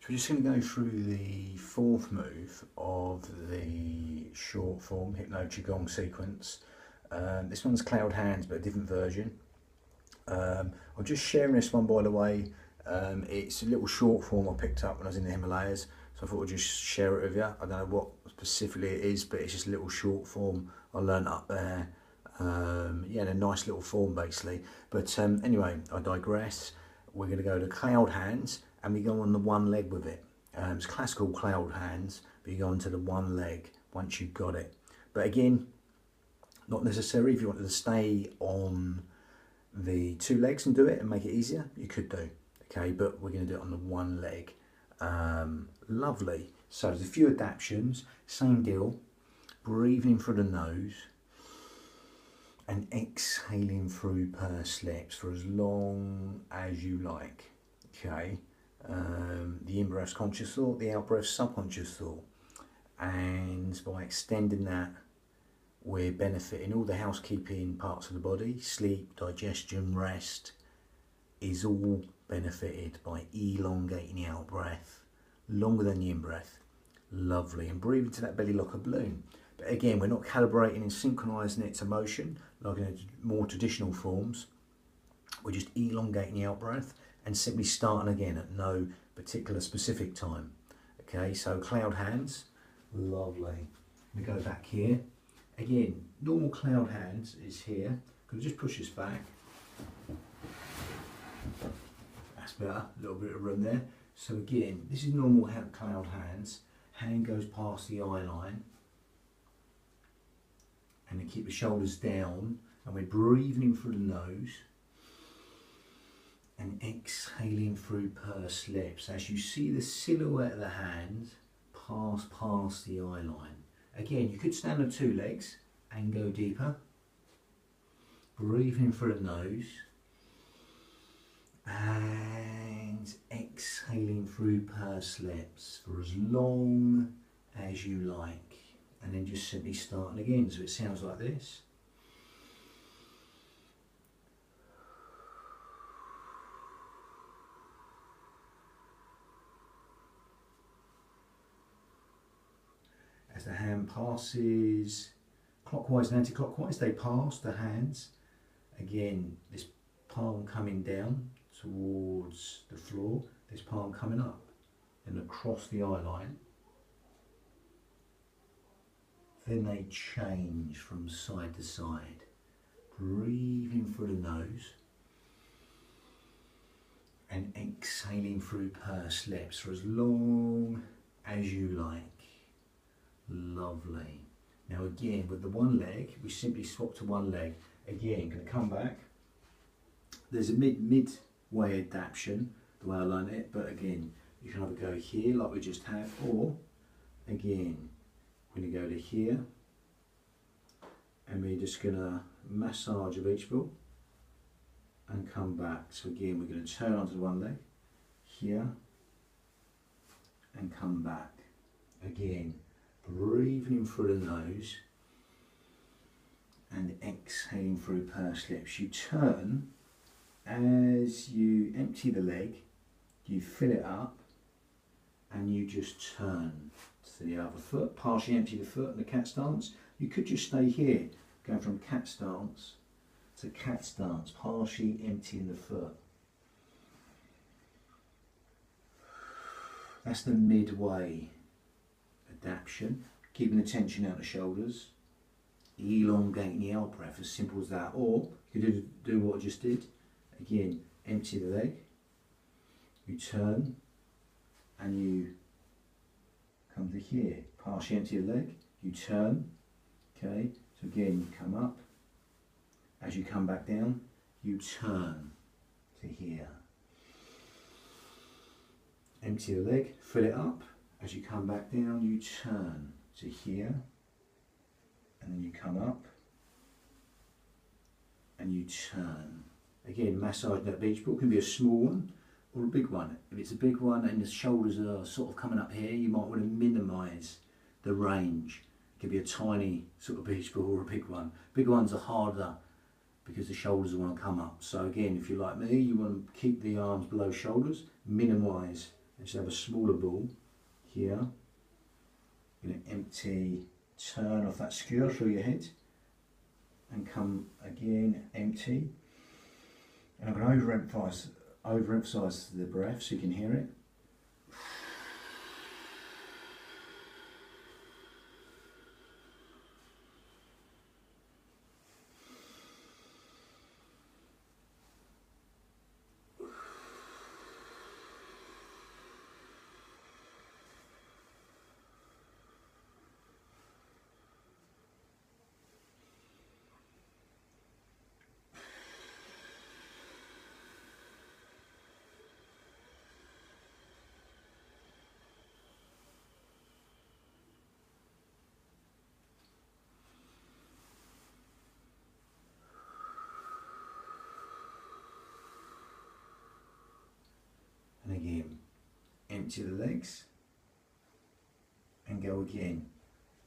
So we're just going to go through the fourth move of the short form hypno qigong sequence. This one's cloud hands, but a different version. I'm just sharing this one, by the way. It's a little short form I picked up when I was in the Himalayas, so I thought I'd just share it with you. I don't know what specifically it is, but it's just a little short form I learnt up there. Yeah, a nice little form basically. But anyway, I digress. We're going to go to cloud hands, and we go on the one leg with it. It's classical cloud hands, but you go onto the one leg once you've got it. But again, not necessary. If you wanted to stay on the two legs and do it and make it easier, you could do. Okay, but we're going to do it on the one leg. Lovely. So there's a few adaptations. Same deal. Breathing through the nose and exhaling through pursed lips for as long as you like. Okay. The in-breath's conscious thought, the out-breath's subconscious thought. And by extending that, we're benefiting all the housekeeping parts of the body. Sleep, digestion, rest is all benefited by elongating the out-breath longer than the in-breath. Lovely. And breathing to that belly like a balloon. But again, we're not calibrating and synchronizing it to motion like in more traditional forms. We're just elongating the out-breath and simply starting again at no particular specific time. Okay, so cloud hands. Lovely. We go back here. Again, normal cloud hands is here. Could I just push this back? That's better. A little bit of room there. So again, this is normal cloud hands. Hand goes past the eye line. And then keep the shoulders down. And we're breathing in through the nose. And exhaling through pursed lips. As you see the silhouette of the hand pass past the eye line. Again, you could stand on two legs and go deeper. Breathing through the nose. And exhaling through pursed lips for as long as you like. And then just simply starting again. So it sounds like this. As the hand passes clockwise and anti-clockwise, they pass the hands. Again, this palm coming down towards the floor, this palm coming up and across the eye line. Then they change from side to side, breathing through the nose and exhaling through pursed lips for as long as you like. Lovely. Now again, with the one leg, we simply swap to one leg. Again, going to come back. There's a midway adaptation, the way I learned it, but again, you can either go here like we just have, or again, we're going to go to here, and we're just going to massage the beach ball and come back. So again, we're going to turn onto one leg, here, and come back. Again, breathing in through the nose and exhaling through pursed lips. You turn as you empty the leg, you fill it up, and you just turn to the other foot, partially empty the foot in the cat stance. You could just stay here, going from cat stance to cat stance, partially emptying the foot. That's the midway adaptation, keeping the tension out of the shoulders, elongating the out breath, as simple as that. Or you could do what I just did. Again, empty the leg, you turn, and you come to here, partially empty the leg, you turn, okay, so again you come up, as you come back down, you turn to here. Empty the leg, fill it up, as you come back down, you turn to here, and then you come up, and you turn. Again, massaging that beach ball can be a small one or a big one. If it's a big one and the shoulders are sort of coming up here, you might want to minimise the range. It could be a tiny sort of beach ball or a big one. Big ones are harder because the shoulders want to come up. So again, if you're like me, you want to keep the arms below shoulders, minimise Let's have a smaller ball here. You're going to empty, turn off that skewer through your head and come again empty. And I'm going to overemphasize the breath so you can hear it. And again, empty the legs and go again.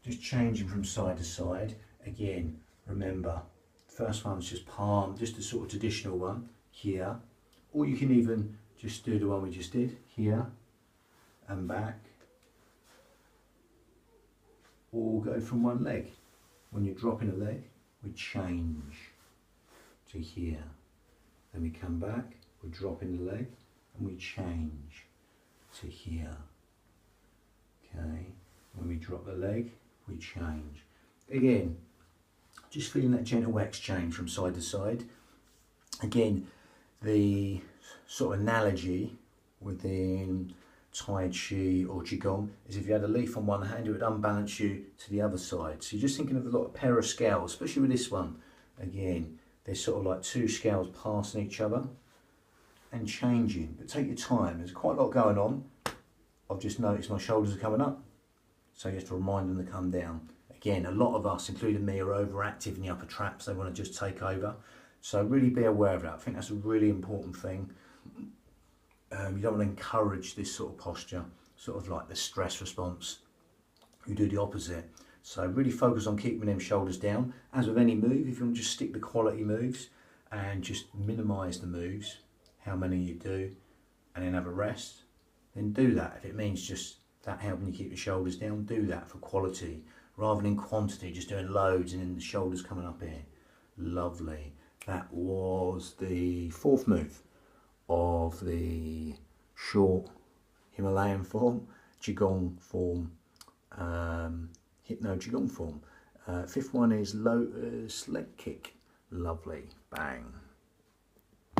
Just changing from side to side. Again, remember, first one's just palm, just a sort of traditional one here. Or you can even just do the one we just did, here and back. Or go from one leg. When you're dropping a leg, we change to here. Then we come back, we're dropping the leg, and we change to here. Okay, when we drop the leg, we change. Again, just feeling that gentle exchange from side to side. Again, the sort of analogy within Tai Chi or Qigong is if you had a leaf on one hand, it would unbalance you to the other side. So you're just thinking of a lot of pair of scales, especially with this one. Again, there's sort of like two scales passing each other and changing, but take your time. There's quite a lot going on. I've just noticed my shoulders are coming up, so you have to remind them to come down. Again, a lot of us, including me, are overactive in the upper traps. They want to just take over. So really be aware of that. I think that's a really important thing. You don't want to encourage this sort of posture, sort of like the stress response. You do the opposite. So really focus on keeping them shoulders down. As with any move, if you want to just stick to quality moves and just minimise the moves, how many you do, and then have a rest, then do that. If it means just that helping you keep your shoulders down, do that for quality rather than quantity, just doing loads and then the shoulders coming up here. Lovely. That was the fourth move of the short Himalayan form, Qigong form, hypno Qigong form. Fifth one is lotus leg kick. Lovely. Bang.